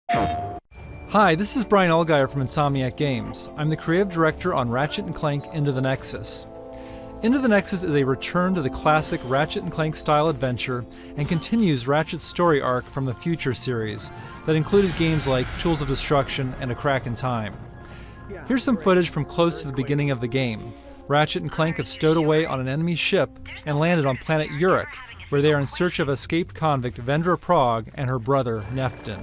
Hi, this is Brian Allgeier from Insomniac Games. I'm the creative director on Ratchet & Clank Into the Nexus. Into the Nexus is a return to the classic Ratchet & Clank style adventure and continues Ratchet's story arc from the Future series that included games like Tools of Destruction and A Crack in Time. Here's some footage from close to the beginning of the game. Ratchet and Clank have stowed away on an enemy ship and landed on planet Uruk, where they are in search of escaped convict Vendra Prague and her brother Neftin.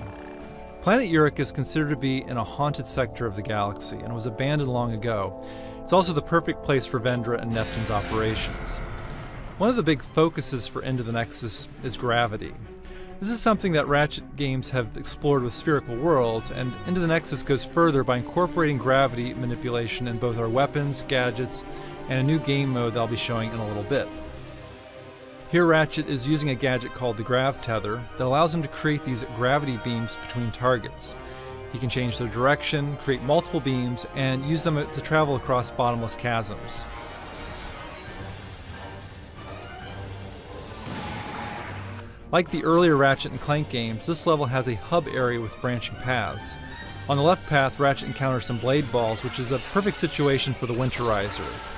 Planet Uruk is considered to be in a haunted sector of the galaxy and was abandoned long ago. It's also the perfect place for Vendra and Neftin's operations. One of the big focuses for Into the Nexus is gravity. This is something that Ratchet games have explored with spherical worlds, and Into the Nexus goes further by incorporating gravity manipulation in both our weapons, gadgets, and a new game mode that I'll be showing in a little bit. Here Ratchet is using a gadget called the Grav Tether that allows him to create these gravity beams between targets. He can change their direction, create multiple beams, and use them to travel across bottomless chasms. Like the earlier Ratchet and Clank games, this level has a hub area with branching paths. On the left path, Ratchet encounters some blade balls, which is a perfect situation for the Winterizer.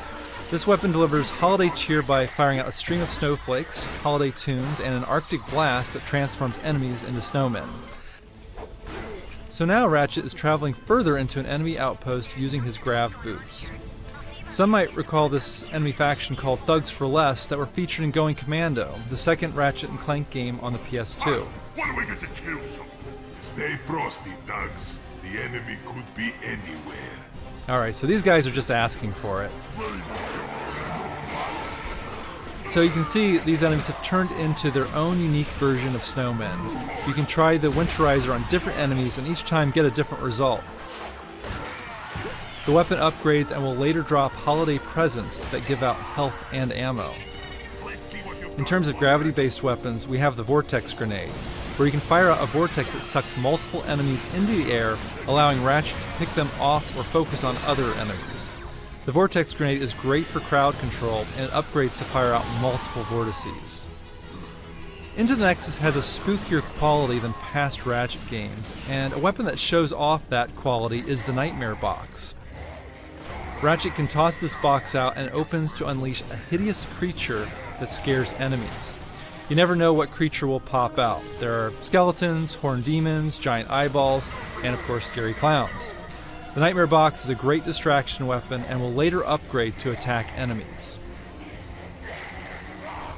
This weapon delivers holiday cheer by firing out a string of snowflakes, holiday tunes, and an Arctic blast that transforms enemies into snowmen. So now Ratchet is traveling further into an enemy outpost using his grav boots. Some might recall this enemy faction called Thugs for Less that were featured in Going Commando, the second Ratchet and Clank game on the PS2. What do we get to kill some? Stay frosty, thugs. The enemy could be anywhere. Alright, so these guys are just asking for it. So you can see these enemies have turned into their own unique version of snowmen. You can try the Winterizer on different enemies and each time get a different result. The weapon upgrades and will later drop holiday presents that give out health and ammo. In terms of gravity-based weapons, we have the Vortex Grenade, where you can fire out a vortex that sucks multiple enemies into the air, allowing Ratchet to pick them off or focus on other enemies. The Vortex Grenade is great for crowd control, and it upgrades to fire out multiple vortices. Into the Nexus has a spookier quality than past Ratchet games, and a weapon that shows off that quality is the Nightmare Box. Ratchet can toss this box out and it opens to unleash a hideous creature that scares enemies. You never know what creature will pop out. There are skeletons, horned demons, giant eyeballs, and of course scary clowns. The Nightmare Box is a great distraction weapon and will later upgrade to attack enemies.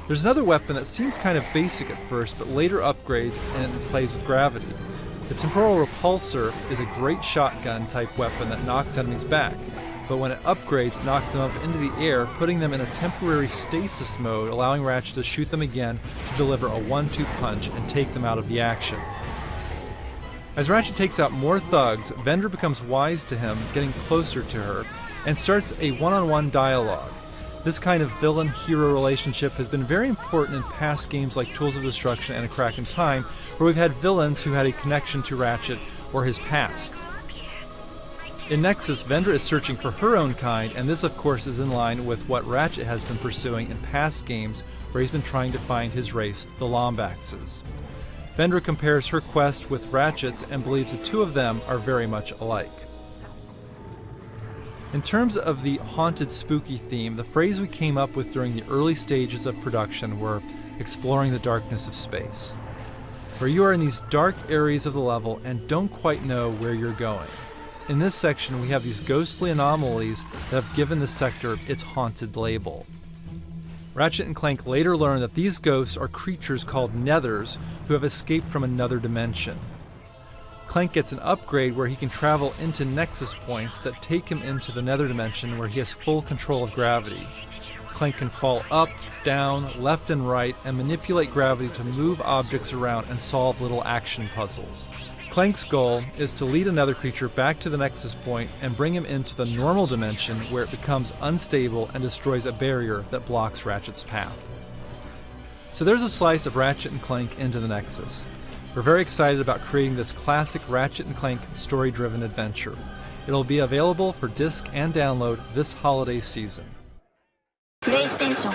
There's another weapon that seems kind of basic at first, but later upgrades and plays with gravity. The Temporal Repulsor is a great shotgun type weapon that knocks enemies back, but when it upgrades, it knocks them up into the air, putting them in a temporary stasis mode, allowing Ratchet to shoot them again to deliver a 1-2 punch and take them out of the action. As Ratchet takes out more thugs, Vendra becomes wise to him, getting closer to her, and starts a one-on-one dialogue. This kind of villain-hero relationship has been very important in past games like Tools of Destruction and A Crack in Time, where we've had villains who had a connection to Ratchet or his past. In Nexus, Vendra is searching for her own kind, and this of course is in line with what Ratchet has been pursuing in past games where he's been trying to find his race, the Lombaxes. Vendra compares her quest with Ratchet's and believes the two of them are very much alike. In terms of the haunted spooky theme, the phrase we came up with during the early stages of production were exploring the darkness of space, where you are in these dark areas of the level and don't quite know where you're going. In this section, we have these ghostly anomalies that have given the sector its haunted label. Ratchet and Clank later learn that these ghosts are creatures called Nethers who have escaped from another dimension. Clank gets an upgrade where he can travel into Nexus points that take him into the Nether dimension where he has full control of gravity. Clank can fall up, down, left and right, and manipulate gravity to move objects around and solve little action puzzles. Clank's goal is to lead another creature back to the Nexus point and bring him into the normal dimension where it becomes unstable and destroys a barrier that blocks Ratchet's path. So there's a slice of Ratchet and Clank Into the Nexus. We're very excited about creating this classic Ratchet and Clank story-driven adventure. It'll be available for disc and download this holiday season. PlayStation